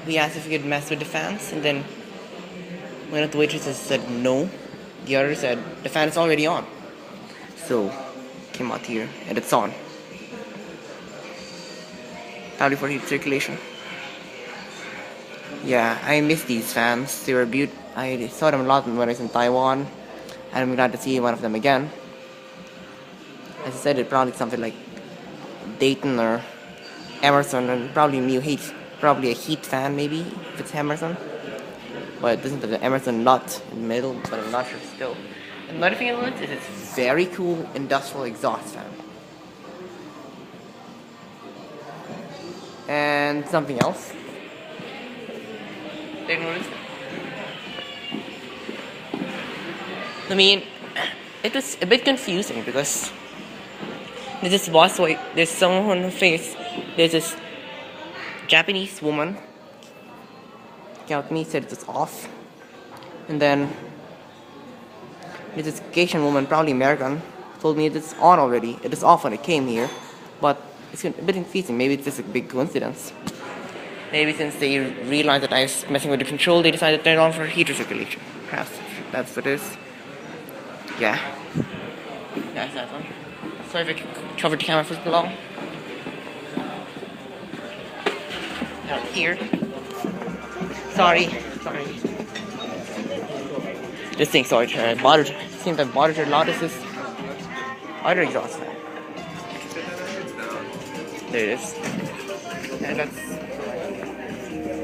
we asked if we could mess with the fans, and then one of the waitresses said no. The other said the fan is already on. So came out here and it's on. Probably for heat circulation. Yeah, I miss these fans. They were beautiful. I saw them a lot when I was in Taiwan, and I'm glad to see one of them again. As I said, it probably something like Dayton or Emerson, and probably probably a heat fan maybe if it's Emerson. But it doesn't have the Emerson nut in the middle, but I'm not sure still. Another thing I noticed is it's very cool industrial exhaust fan. And something else. Did you notice? I mean, it was a bit confusing because there's someone who face, there's this Japanese woman, came me, said it was off, and then there's this Asian woman, probably American, told me it's on already, it is off when it came here, but it's a bit confusing, maybe it's just a big coincidence. Maybe since they realized that I was messing with the control, they decided to turn it on for heater circulation. Perhaps that's what it is. Yeah. That's that one. Sorry if I covered the camera for too long. Now here. Sorry. This thing, sorry, I bothered. It seems I've bothered her a lot. This is other exhaust fan. There it is. And that's